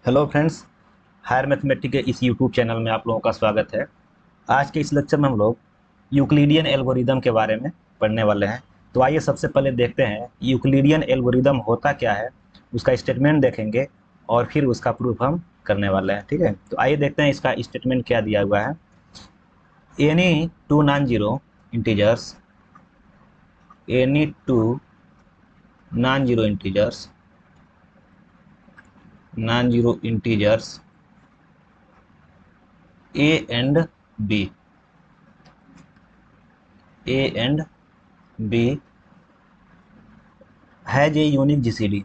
Hello friends, higher mathematics के इस YouTube channel में आप लोगों का स्वागत है। आज के इस लेक्चर में हम लोग यूक्लिडियन एल्गोरिदम के बारे में पढ़ने वाले हैं। तो आइए सबसे पहले देखते हैं यूक्लिडियन एल्गोरिदम होता क्या है, उसका स्टेटमेंट देखेंगे और फिर उसका प्रूफ हम करने वाले हैं। ठीक है, तो आइए देखते हैं इसका स्टेटमेंट क्या दिया हुआ है। Any two non zero integers, any two non zero integers, non zero integers A and B, A and B has a unique GCD,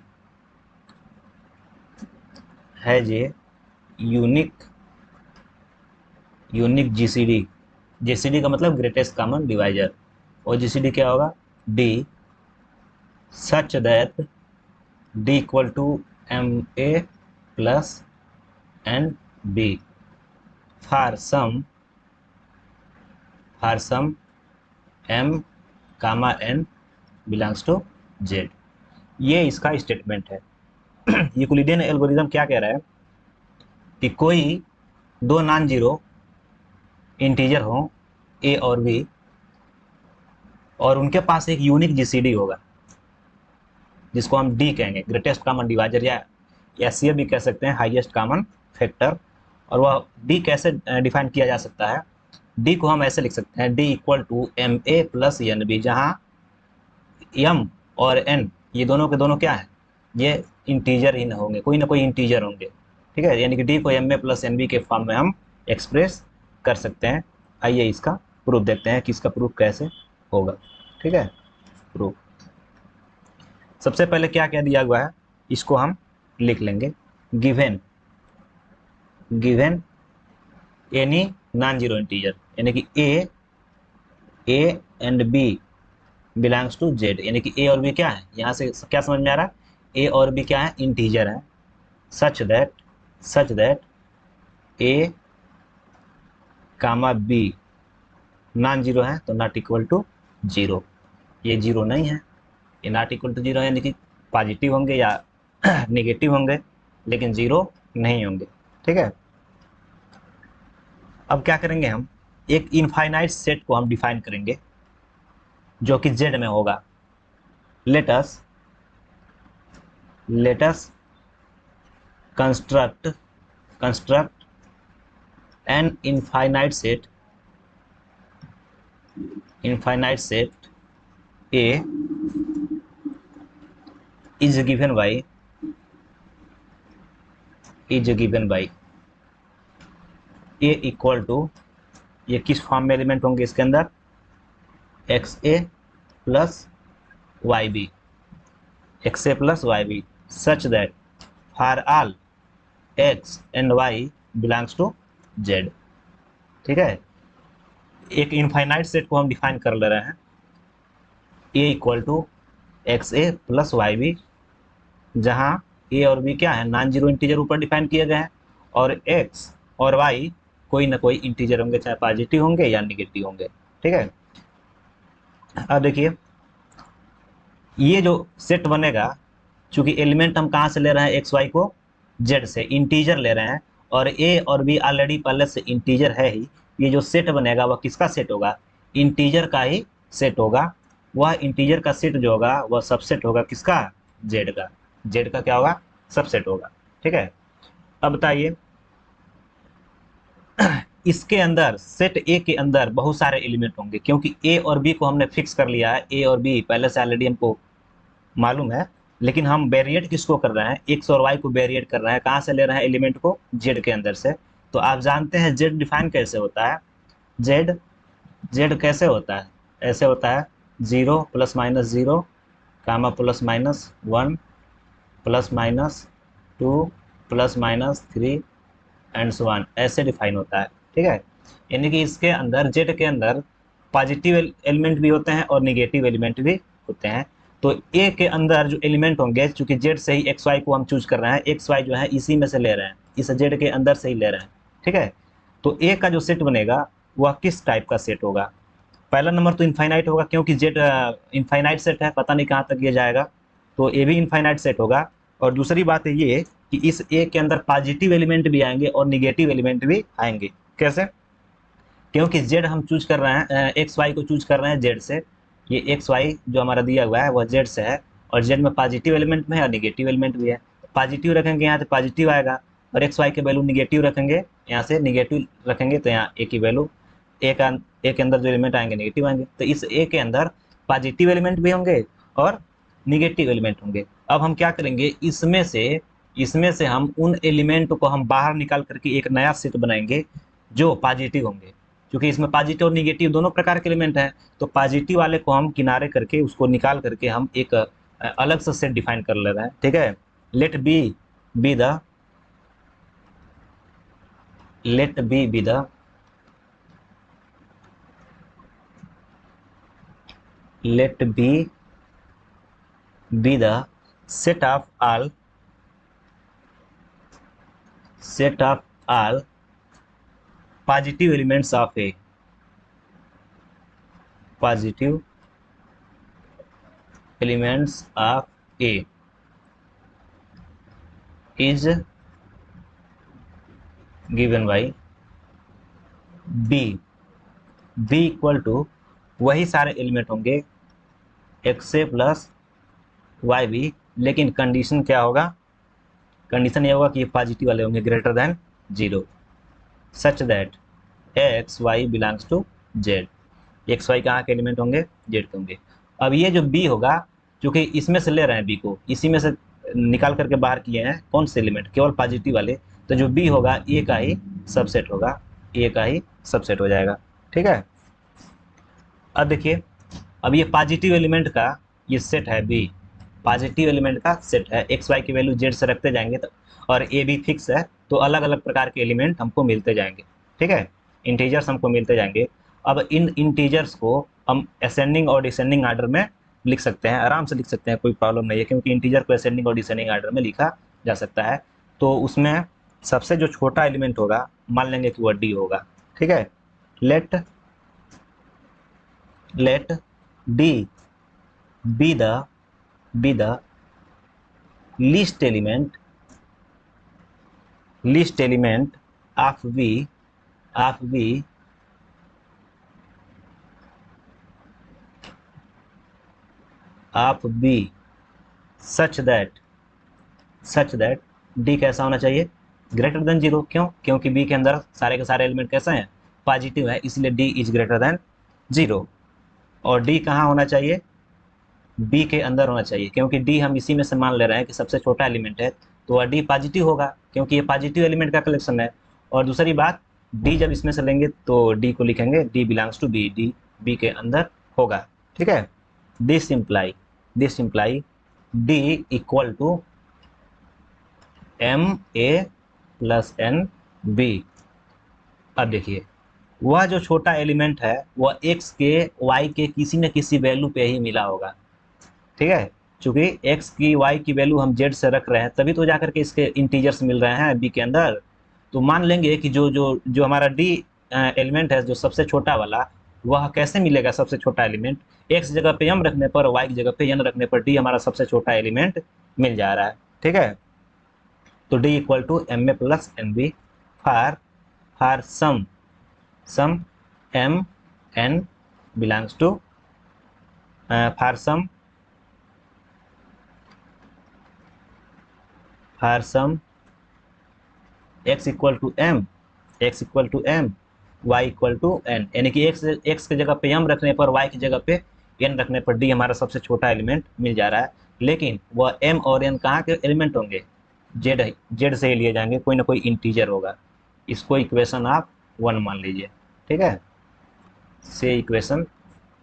has a unique unique GCD. GCD का मतलब ग्रेटेस्ट कॉमन डिवाइजर, और GCD क्या होगा? D, such that D equal to M A plus N B for some M comma N belongs to Z. ये इसका statement है। Euclidean algorithm क्या कह रहा है कि कोई दो नॉन जीरो इंटीजर हो ए और बी, और उनके पास एक यूनिक जीसीडी होगा जिसको हम डी कहेंगे, ग्रेटेस्ट कॉमन डिवाइजर, या सी भी कह सकते हैं, हाईएस्ट कॉमन फैक्टर। और वह डी कैसे डिफाइन किया जा सकता है? डी को हम ऐसे लिख सकते हैं, D equal to M A plus N B, जहाँ एम और एन ये दोनों के दोनों क्या है? ये इंटीजर ही होंगे, कोई ना कोई इंटीजर होंगे। ठीक है, यानी कि डी को एम ए प्लस एन बी के फॉर्म में हम एक्सप्रेस कर सकते हैं। आइए इसका प्रूफ देखते हैं कि इसका प्रूफ कैसे होगा। ठीक है, प्रूफ सबसे पहले क्या क्या दिया हुआ है इसको हम लिख लेंगे। Given any non zero integer, यानी कि A and B belongs to Z, यानी कि ए और बी क्या है, यहाँ से क्या समझ में आ रहा है? ए और बी क्या है? इंटीजर है। Such that A comma B non zero है, तो नॉट इक्वल टू जीरो। ये जीरो नहीं है, ये नॉट इक्वल टू जीरो है, यानी कि पॉजिटिव होंगे या नेगेटिव होंगे, लेकिन जीरो नहीं होंगे। ठीक है, अब क्या करेंगे हम? एक इनफाइनाइट सेट को हम डिफाइन करेंगे जो कि जेड में होगा। Let us construct an infinite set A is given by A equal to, ये किस फॉर्म में एलिमेंट होंगे इसके अंदर? X A plus Y B, such that for all X and Y belongs to Z. ठीक है, एक इनफाइनाइट सेट को हम डिफाइन कर ले रहे हैं। A equal to x A plus Y b, जहाँ ए और बी क्या है? नॉन जीरो इंटीजर ऊपर डिफाइन किए गए हैं, और एक्स और वाई कोई ना कोई इंटीजर होंगे, चाहे पॉजिटिव होंगे या निगेटिव होंगे। ठीक है, अब देखिए ये जो सेट बनेगा, चूंकि एलिमेंट हम कहाँ से ले रहे हैं? एक्स वाई को जेड से, इंटीजर ले रहे हैं, और ए और बी ऑलरेडी पहले से इंटीजर है ही। ये जो सेट बनेगा वह किसका सेट होगा? इंटीजर का ही सेट होगा। वह इंटीजर का सेट जो होगा वह सबसेट होगा किसका? जेड का। जेड का क्या होगा? सबसेट होगा। ठीक है, अब बताइए इसके अंदर, सेट ए के अंदर बहुत सारे एलिमेंट होंगे, क्योंकि ए और बी को हमने फिक्स कर लिया है। ए और बी पहले से ऑलरेडी हमको मालूम है, लेकिन हम वेरिएट किसको कर रहे हैं? एक्स और वाई को वेरिएट कर रहे हैं। कहाँ से ले रहे हैं एलिमेंट को? जेड के अंदर से। तो आप जानते हैं जेड डिफाइन कैसे होता है? जेड कैसे होता है? ऐसे होता है, 0 plus minus 0 comma plus minus 1 plus minus 2 plus minus 3 and so on, ऐसे डिफाइन होता है। ठीक है, यानी कि इसके अंदर, जेड के अंदर पॉजिटिव एलिमेंट भी होते हैं और निगेटिव एलिमेंट भी होते हैं। तो ए के अंदर जो एलिमेंट होंगे, चूंकि जेड से ही एक्स वाई को हम चूज कर रहे हैं, एक्स वाई जो है इसी में से ले रहे हैं, इस जेड के अंदर से ही ले रहे हैं। ठीक है, तो ए का जो सेट बनेगा वह किस टाइप का सेट होगा? पहला नंबर तो इनफाइनाइट होगा, क्योंकि जेड इनफाइनाइट सेट है, पता नहीं कहाँ तक ये जाएगा, तो ए भी इनफाइनाइट सेट होगा। और दूसरी बात है ये कि इस ए के अंदर पॉजिटिव एलिमेंट भी आएंगे और निगेटिव एलिमेंट भी आएंगे। कैसे? क्योंकि जेड हम चूज कर रहे हैं, एक्स वाई को चूज कर रहे हैं जेड से। ये एक्स वाई जो हमारा दिया हुआ है वह जेड से है, और जेड में पॉजिटिव एलिमेंट में है और निगेटिव एलिमेंट भी है। पॉजिटिव रखेंगे यहाँ से पॉजिटिव आएगा, और एक्स वाई के वैल्यू निगेटिव रखेंगे यहाँ से निगेटिव रखेंगे, तो यहाँ ए की वैल्यू ए के अंदर जो एलिमेंट आएंगे निगेटिव आएंगे। तो इस ए के अंदर पॉजिटिव एलिमेंट भी होंगे और निगेटिव एलिमेंट होंगे। अब हम क्या करेंगे, इसमें से हम उन एलिमेंट को हम बाहर निकाल करके एक नया सेट बनाएंगे जो पॉजिटिव होंगे, क्योंकि इसमें पॉजिटिव और निगेटिव दोनों प्रकार के एलिमेंट हैं। तो पॉजिटिव वाले को हम किनारे करके उसको निकाल करके हम एक अलग सा सेट डिफाइन कर ले रहे हैं। ठीक है, let B be the let b be the let b be the set of all positive elements of a positive elements of a is given by b equal to वही सारे element होंगे X ए plus Y B, लेकिन condition क्या होगा, condition ये होगा कि ये पॉजिटिव वाले होंगे greater than 0, such that X Y belongs to Z. X Y कहाँ के एलिमेंट होंगे, जेड के होंगे। अब ये जो बी होगा, क्योंकि इसमें से ले रहे हैं बी को, इसी में से निकाल करके बाहर किए हैं कौन से एलिमेंट, केवल पॉजिटिव वाले, तो जो बी होगा ए का ही सबसेट होगा, ए का ही सबसेट हो जाएगा। ठीक है, अब देखिए, अब ये पॉजिटिव एलिमेंट का ये सेट है बी, पॉजिटिव एलिमेंट का सेट है, एक्स वाई की वैल्यू जेड से रखते जाएंगे तो, और ए भी फिक्स है, तो अलग अलग प्रकार के एलिमेंट हमको मिलते जाएंगे। ठीक है, इंटीजर्स हमको मिलते जाएंगे। अब इन इंटीजर्स को हम असेंडिंग और डिसेंडिंग आर्डर में लिख सकते हैं, आराम से लिख सकते हैं, कोई प्रॉब्लम नहीं है, क्योंकि इंटीजर को असेंडिंग और डिसेंडिंग आर्डर में लिखा जा सकता है। तो उसमें सबसे जो छोटा एलिमेंट होगा मान लेंगे कि वह डी होगा। ठीक है, let D be the least element of v such that d कैसा होना चाहिए, ग्रेटर देन 0। क्यों? क्योंकि b के अंदर सारे के सारे एलिमेंट कैसे हैं, पॉजिटिव है, इसलिए d इज ग्रेटर देन 0। और d कहाँ होना चाहिए, b के अंदर होना चाहिए, क्योंकि d हम इसी में से मान ले रहे हैं कि सबसे छोटा एलिमेंट है, तो वह d पॉजिटिव होगा, क्योंकि ये पॉजिटिव एलिमेंट का कलेक्शन है। और दूसरी बात, d जब इसमें से लेंगे तो d को लिखेंगे d belongs to b, d b के अंदर होगा। ठीक है, this imply d equal to m a plus n b। अब देखिए, वह जो छोटा एलिमेंट है वह x के y के किसी न किसी वैल्यू पे ही मिला होगा। ठीक है, चूंकि x की y की वैल्यू हम z से रख रहे हैं, तभी तो जाकर के इसके इंटीजर्स मिल रहे हैं b के अंदर। तो मान लेंगे कि जो हमारा d एलिमेंट है, जो सबसे छोटा वाला, वह कैसे मिलेगा, सबसे छोटा एलिमेंट x जगह पे m रखने पर, y की जगह पे n रखने पर d हमारा सबसे छोटा एलिमेंट मिल जा रहा है। ठीक है, तो d equal to M A plus N B for some m n belongs to for some x equal to m y equal to n, यानी कि x के जगह पे m रखने पर, y की जगह पे n रखने पर d हमारा सबसे छोटा एलिमेंट मिल जा रहा है। लेकिन वह m और n कहाँ के एलिमेंट होंगे, z से ही लिए जाएंगे, कोई ना कोई इंटीजर होगा। इसको इक्वेशन आप 1 मान लीजिए। ठीक है, से इक्वेशन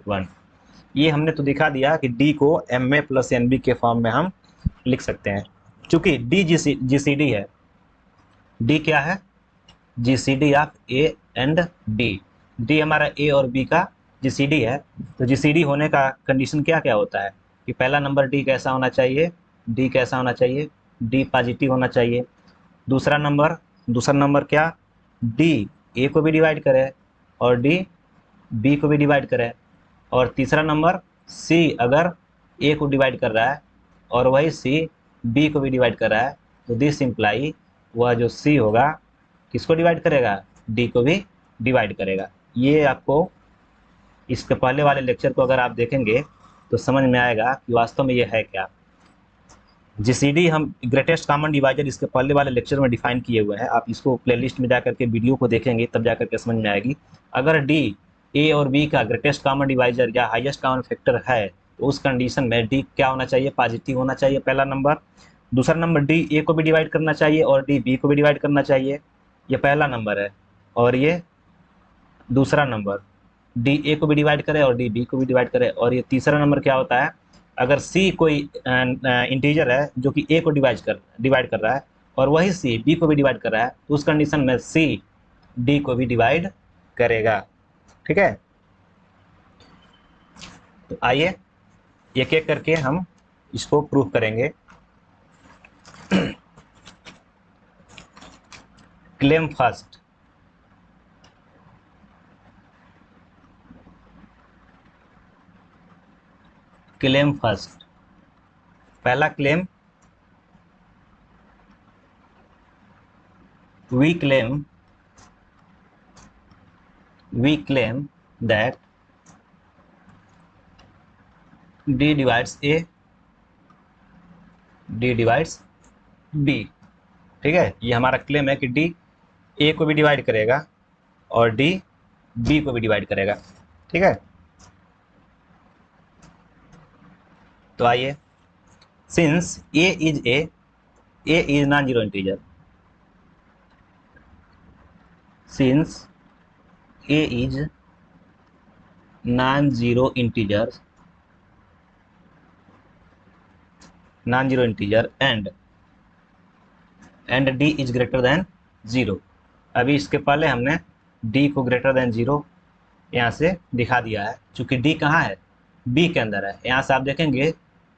1, ये हमने तो दिखा दिया कि d को एम ए प्लस एन बी के फॉर्म में हम लिख सकते हैं। चूंकि d जीसीडी है, d क्या है, GCD of a and d हमारा a और b का जीसीडी है। तो जीसीडी होने का कंडीशन क्या क्या होता है कि पहला नंबर d कैसा होना चाहिए, d पॉजिटिव होना चाहिए। दूसरा नंबर क्या, d a को भी डिवाइड करे और d b को भी डिवाइड करे। और तीसरा नंबर c अगर a को डिवाइड कर रहा है और वही c b को भी डिवाइड कर रहा है, तो दिस इम्प्लाई वह जो सी होगा किसको डिवाइड करेगा, डी को भी डिवाइड करेगा। ये आपको इसके पहले वाले लेक्चर को अगर आप देखेंगे तो समझ में आएगा कि वास्तव में ये है क्या। जीसीडी हम ग्रेटेस्ट कॉमन डिवाइजर इसके पहले वाले लेक्चर में डिफाइन किए हुए हैं, आप इसको प्लेलिस्ट में जाकर के वीडियो को देखेंगे तब जाकर के समझ में आएगी। अगर डी ए और बी का ग्रेटेस्ट कॉमन डिवाइजर या हाईएस्ट कॉमन फैक्टर है तो उस कंडीशन में डी क्या होना चाहिए, पॉजिटिव होना चाहिए, पहला नंबर। दूसरा नंबर डी ए को भी डिवाइड करना चाहिए और डी बी को भी डिवाइड करना चाहिए, ये पहला नंबर है। और ये दूसरा नंबर डी ए को भी डिवाइड करे और डी बी को भी डिवाइड करे। और ये तीसरा नंबर क्या होता है, अगर सी कोई इंटीजर है जो कि ए को डिवाइड कर रहा है और वही सी बी को भी डिवाइड कर रहा है तो उस कंडीशन में सी डी को भी डिवाइड करेगा। ठीक है, तो आइए एक एक करके हम इसको प्रूव करेंगे। Claim first. क्लेम फर्स्ट, पहला claim, we claim that D divides A, D divides B। ठीक है, ये हमारा क्लेम है कि D A को भी डिवाइड करेगा और D B को भी डिवाइड करेगा। ठीक है, तो आइए, since A is non zero integer, since A is non-zero integer and D is greater than 0। अभी इसके पहले हमने D को ग्रेटर देन 0 यहाँ से दिखा दिया है, चूंकि D कहाँ है, B के अंदर है। यहाँ से आप देखेंगे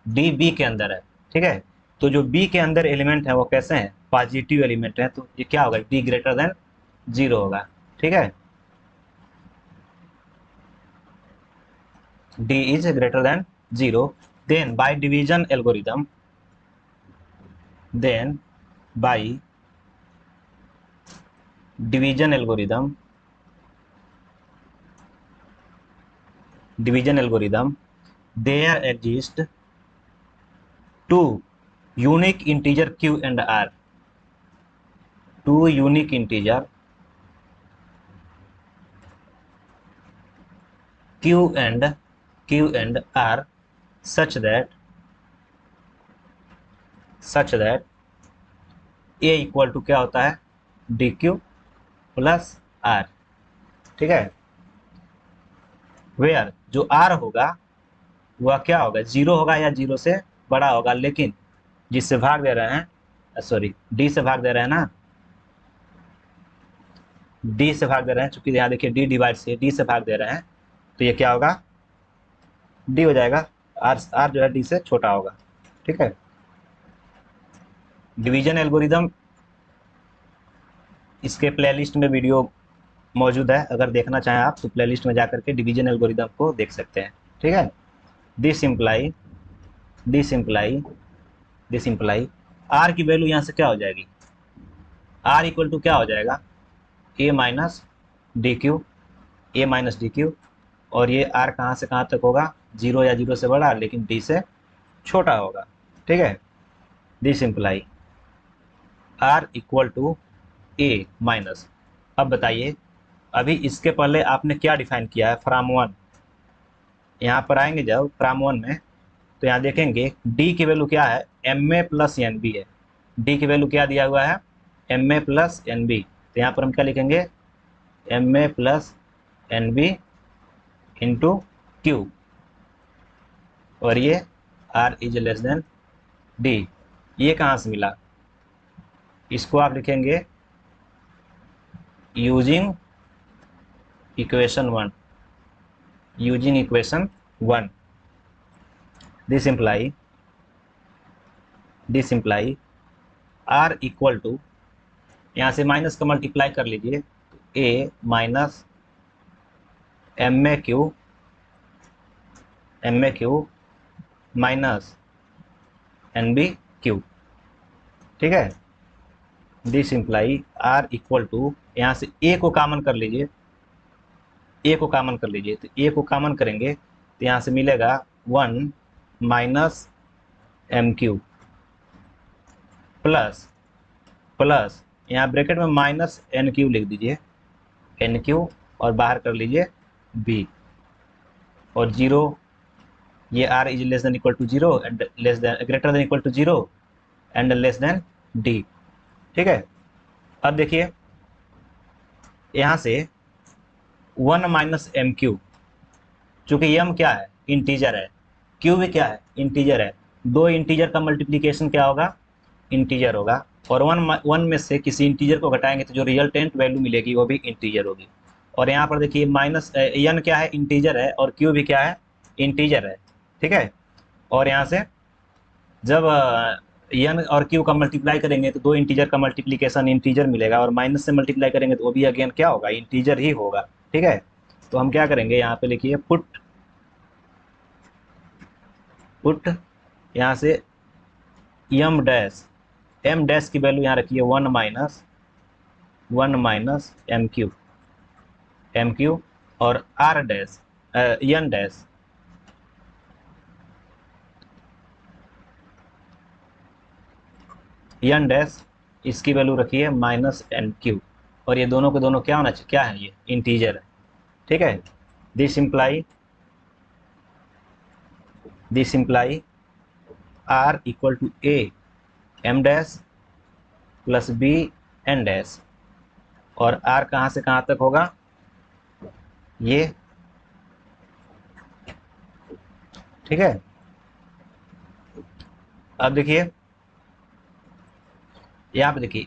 D B के अंदर है। ठीक है, तो जो B के अंदर एलिमेंट है वो कैसे हैं, पॉजिटिव एलिमेंट है, तो ये क्या होगा, D ग्रेटर देन 0 होगा। ठीक है, D is greater than 0, then by division algorithm, there exist two unique integer q and r, two unique integer q and r such that a equal to क्या होता है, डी क्यू प्लस आर। ठीक है, where जो are होगा वह क्या होगा, 0 होगा या 0 से बड़ा होगा, लेकिन जिससे भाग दे रहे हैं, सॉरी डी से भाग दे रहे हैं ना, डी से भाग दे रहे हैं, चूंकि यहाँ देखिए डी डिवाइड से डी से भाग दे रहे हैं तो ये क्या होगा, डी हो जाएगा, आर जो है डी से छोटा होगा। ठीक है, डिवीजन एल्गोरिदम इसके प्लेलिस्ट में वीडियो मौजूद है, अगर देखना चाहें आप तो प्लेलिस्ट में जाकर के डिवीजन एल्गोरिदम को देख सकते हैं। ठीक है, दिस इम्प्लाई आर की वैल्यू यहाँ से क्या हो जाएगी, आर इक्वल टू क्या हो जाएगा, ए माइनस डी क्यू, और ये आर कहाँ से कहाँ तक होगा, 0 या 0 से बड़ा लेकिन डी से छोटा होगा। ठीक है, this imply are equal to A minus. अब बताइए, अभी इसके पहले आपने क्या डिफाइन किया है, फ्रॉम 1। यहाँ पर आएंगे जब फ्रॉम 1 में तो यहाँ देखेंगे डी की वैल्यू क्या है, एम ए प्लस एन बी है। डी की वैल्यू क्या दिया हुआ है, एम ए प्लस एन बी, तो यहाँ पर हम क्या लिखेंगे, एम ए plus N b into q, और ये are is less than d. ये कहाँ से मिला, इसको आप लिखेंगे using equation 1, this imply are equal to, यहाँ से माइनस का मल्टीप्लाई कर लीजिए, a minus m a q minus N B Q. ठीक है। This imply are equal to, यहाँ से ए को कॉमन कर लीजिए, ए को कॉमन कर लीजिए, तो ए को कॉमन करेंगे तो यहाँ से मिलेगा 1 minus M Q plus plus यहाँ ब्रैकेट में माइनस एन क्यू लिख दीजिए, एन क्यू, और बाहर कर लीजिए बी, और जीरो, ये are is less than equal to zero and less than greater than equal to zero and less than D. ठीक है। अब देखिए यहाँ से 1 माइनस एम क्यू, चूँकि एम क्या है, इंटीजर है, क्यू भी क्या है, इंटीजर है, दो इंटीजर का मल्टीप्लिकेशन क्या होगा, इंटीजर होगा, और वन में से किसी इंटीजर को घटाएंगे तो जो रिजल्टेंट वैल्यू मिलेगी वो भी इंटीजर होगी। और यहाँ पर देखिए माइनस एन क्या है, इंटीजर है, और क्यू भी क्या है, इंटीजर है। ठीक है। और यहाँ से जब एन और क्यू का मल्टीप्लाई करेंगे तो दो इंटीजर का मल्टीप्लिकेशन इंटीजर मिलेगा, और माइनस से मल्टीप्लाई करेंगे तो वो भी अगेन क्या होगा, इंटीजर ही होगा। ठीक है। तो हम क्या करेंगे, यहाँ पे लिखिए पुट यहाँ से एम डैश की वैल्यू यहाँ रखिए 1 माइनस एम क्यू और R dash N dash N dash, इसकी वैल्यू रखिए माइनस एन क्यू, और ये दोनों के दोनों क्या होना चाहिए, क्या है, ये इंटीजर है। ठीक है। This imply are equal to A M dash plus B N dash, और आर कहाँ से कहाँ तक होगा, ये। ठीक है। अब देखिए यहाँ पे देखिए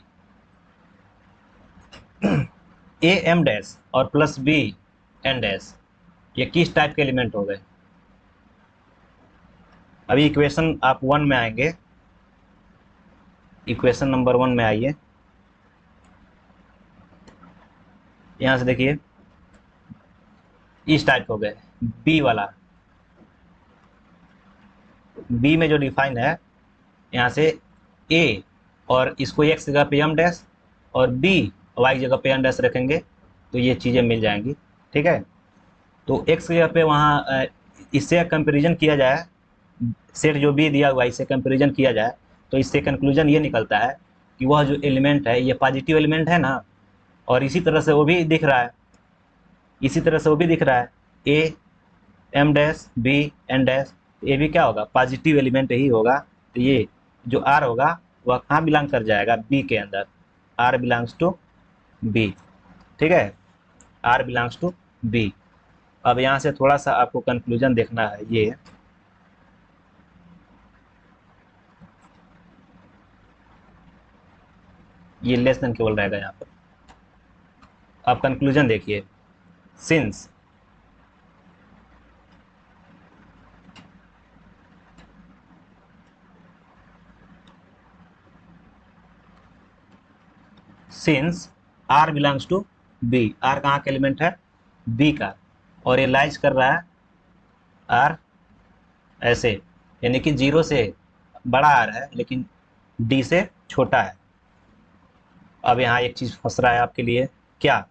ए एम डैश और प्लस बी एन डैश, ये किस टाइप के एलिमेंट हो गए। अभी इक्वेशन आप 1 में आएंगे, इक्वेशन नंबर 1 में आइए, यहाँ से देखिए इस टाइप हो गए, बी वाला, बी में जो डिफाइन है यहाँ से ए, और इसको एक्स जगह पे एम डैश और बी वाई जगह पे एन डैश रखेंगे तो ये चीज़ें मिल जाएंगी। ठीक है। तो एक्स जगह पे वहाँ इससे कंपैरिजन किया जाए, सेट जो बी दिया हुआ है इससे कंपैरिजन किया जाए तो इससे कंक्लूजन ये निकलता है कि वह जो एलिमेंट है ये पॉजिटिव एलिमेंट है ना, और इसी तरह से वो भी दिख रहा है, A M dash B N dash, ये भी क्या होगा, पॉजिटिव एलिमेंट ही होगा। तो ये जो आर होगा वह कहाँ बिलोंग कर जाएगा, बी के अंदर, आर बिलोंग्स टू बी। ठीक है। R belongs to B. अब यहाँ से थोड़ा सा आपको कंक्लूजन देखना है, ये लेस देन केवल रहेगा यहाँ पर। अब कंक्लूजन देखिए, since R belongs to B, R कहाँ का एलिमेंट है, बी का, और ये लाइज कर रहा है आर ऐसे, यानी कि 0 से बड़ा आर है लेकिन डी से छोटा है। अब यहाँ एक चीज फंस रहा है आपके लिए, क्या,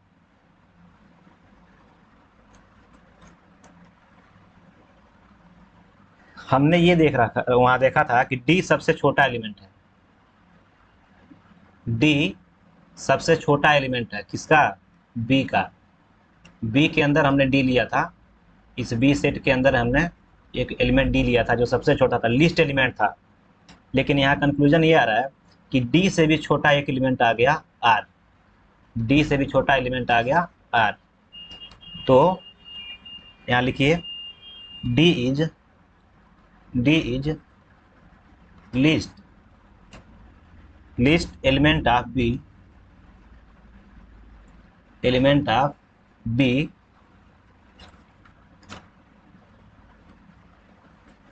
हमने ये वहां देखा था कि डी सबसे छोटा एलिमेंट है, डी सबसे छोटा एलिमेंट है किसका, बी का, बी के अंदर हमने डी लिया था, इस बी सेट के अंदर हमने एक एलिमेंट डी लिया था जो सबसे छोटा था, लीस्ट एलिमेंट था। लेकिन यहाँ कंक्लूजन ये आ रहा है कि डी से भी छोटा एक एलिमेंट आ गया आर, डी से भी छोटा एलिमेंट आ गया आर। तो यहाँ लिखिए D is least element of B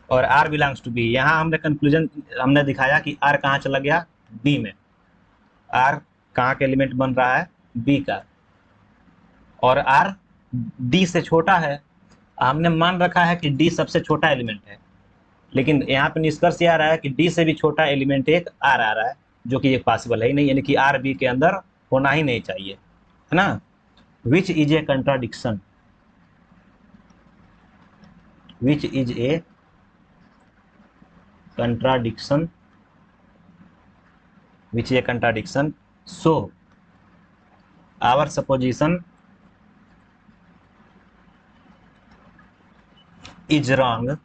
और आर बिलोंग्स टू बी। यहाँ हमने दिखाया कि आर कहाँ चला गया, बी में, आर कहाँ का एलिमेंट बन रहा है, बी का, और आर डी से छोटा है। हमने मान रखा है कि डी सबसे छोटा एलिमेंट है, लेकिन यहाँ पे निष्कर्ष ये आ रहा है कि डी से भी छोटा एलिमेंट एक आर आ रहा है, जो कि एक पॉसिबल है ही नहीं, यानी कि आर बी के अंदर होना ही नहीं चाहिए, है ना। Which is a contradiction, which is a contradiction, which is a contradiction, so our supposition is wrong,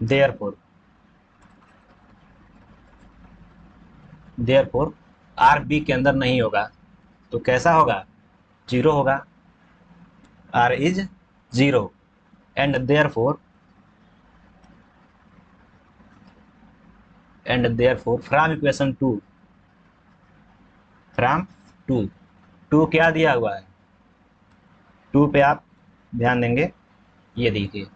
therefore R B के अंदर नहीं होगा, तो कैसा होगा, जीरो होगा, R is zero, and therefore from equation two, from two, two क्या दिया हुआ है, टू पे आप ध्यान देंगे, ये देखिए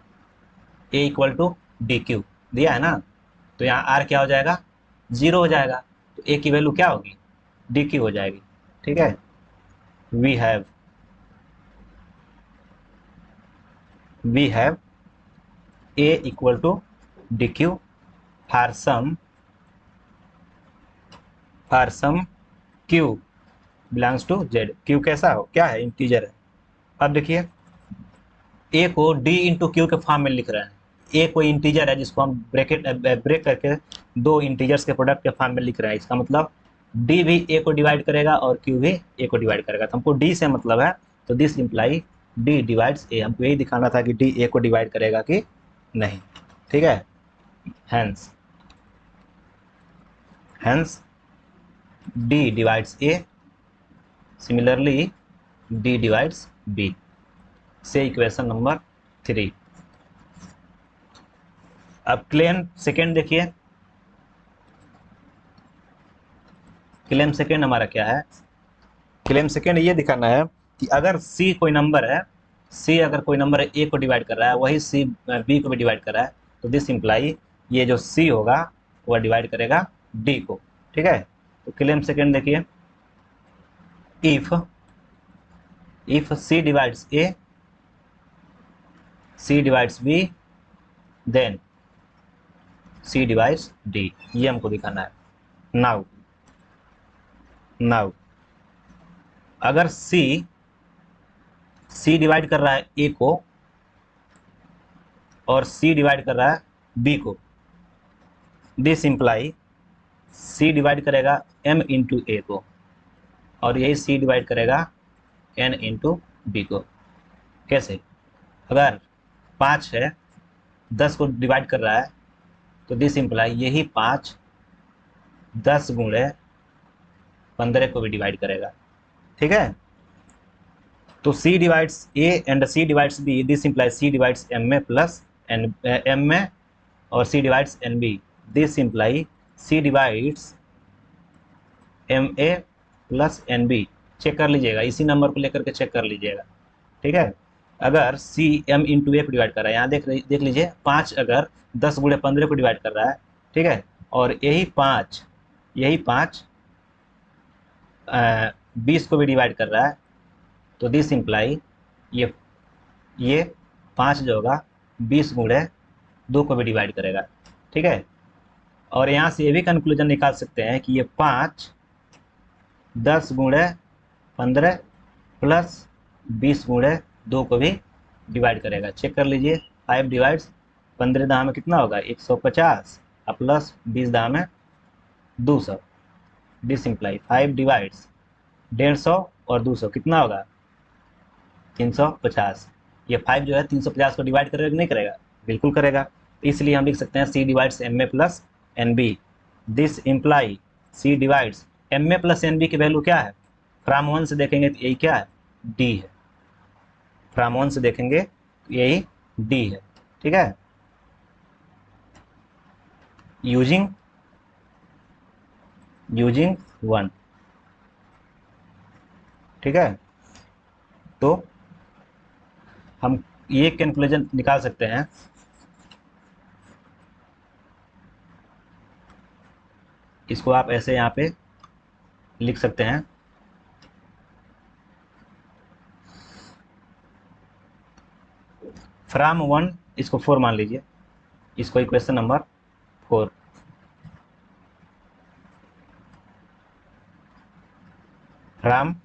ए इक्वल टू डी क्यू दिया है ना, तो यहाँ आर क्या हो जाएगा, जीरो हो जाएगा, तो ए की वैल्यू क्या होगी, डी क्यू हो जाएगी, ठीक है। We have A equal to D Q for some Q belongs to Z, Q कैसा हो, क्या है, इंटीजर है। अब देखिए ए को डी इंटू क्यू के फॉर्म में लिख रहे हैं, ए कोई इंटीजर है जिसको हम ब्रेक करके दो इंटीजर्स के प्रोडक्ट के फॉर्म में लिख रहे हैं, इसका मतलब डी भी ए को डिवाइड करेगा और क्यू भी ए को डिवाइड करेगा, तो हमको डी से मतलब है, तो दिस इंप्लाई डी डिवाइड्स ए, हमको यही दिखाना था कि डी ए को डिवाइड करेगा कि नहीं, ठीक है। हैंस डी डिवाइड्स ए, सिमिलरली डी डिवाइड्स बी, से इक्वेशन नंबर 3। अब क्लेम सेकेंड देखिए, क्लेम सेकेंड हमारा क्या है, क्लेम सेकेंड ये दिखाना है कि अगर सी कोई नंबर है, सी अगर कोई नंबर है ए को डिवाइड कर रहा है, वही सी बी को भी डिवाइड कर रहा है, तो दिस इंप्लाई ये जो सी होगा वह डिवाइड करेगा डी को, ठीक है। तो क्लेम सेकेंड देखिए, if C divides A, C divides B, then C divides D, ये हमको दिखाना है। नाउ अगर सी डिवाइड कर रहा है ए को और सी डिवाइड कर रहा है बी को, दिस इंप्लाई सी डिवाइड करेगा m इंटू ए को और यही सी डिवाइड करेगा n इंटू बी को। कैसे, अगर 5 है 10 को डिवाइड कर रहा है, तो दिस इंप्लाई यही 5 10 गुणे 15 को भी डिवाइड करेगा, ठीक है। तो C divides A and C divides B, this implies C divides MA plus MA और C divides NB, this imply C divides MA plus NB। Check कर लीजिएगा, इसी नंबर को लेकर के चेक कर लीजिएगा, ठीक है। अगर C M इंटू ए को डिवाइड कर रहा है, यहाँ देख लीजिए 5 अगर 10 गुणे 15 को डिवाइड कर रहा है, ठीक है, और यही 5 20 को भी डिवाइड कर रहा है, तो दिस इंप्लाई ये 5 जो होगा 20 गुणे 2 को भी डिवाइड करेगा, ठीक है। और यहाँ से ये भी कंक्लूजन निकाल सकते हैं कि ये 5 10 गुणे 15 प्लस 20 गुणे 2 को भी डिवाइड करेगा। चेक कर लीजिए, 5 डिवाइड्स 15 दाम में कितना होगा 150 और प्लस 20 दाम में 200, दिस इंप्लाई 5 डिवाइड्स 150 और 200 कितना होगा 350। ये 5 जो है 350 को डिवाइड करेगा नहीं करेगा, बिल्कुल करेगा, इसलिए हम लिख सकते हैं C divides MA plus NB, this imply C divides MA plus NB की वैल्यू क्या है, फ्रॉम 1 से देखेंगे तो यही क्या है D है, फ्रॉम 1 से देखेंगे तो यही D है, ठीक है। यूजिंग 1, ठीक है। तो हम ये कंक्लूजन निकाल सकते हैं, इसको आप ऐसे यहाँ पे लिख सकते हैं, फ्रॉम 1 इसको 4 मान लीजिए, इसको equation number 4 from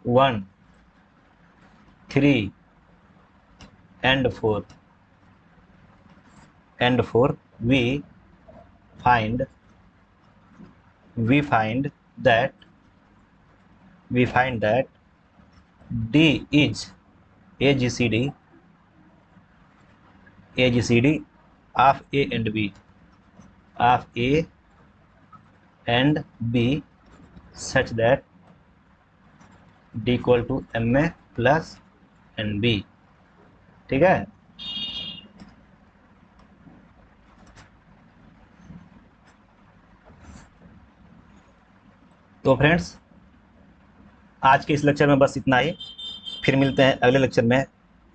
1, 3 and 4 we find that D is a GCD of A and B such that D equal to MA plus NB। ठीक है। तो फ्रेंड्स आज के इस लेक्चर में बस इतना ही, फिर मिलते हैं अगले लेक्चर में।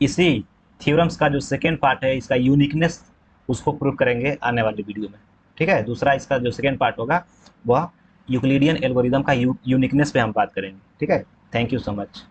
इसी थ्योरम्स का जो सेकेंड पार्ट है, इसका यूनिकनेस, उसको प्रूव करेंगे आने वाली वीडियो में। ठीक है। दूसरा इसका जो सेकेंड पार्ट होगा वह यूक्लिडियन एल्गोरिदम का यूनिकनेस पे हम बात करेंगे। ठीक है। Thank you so much.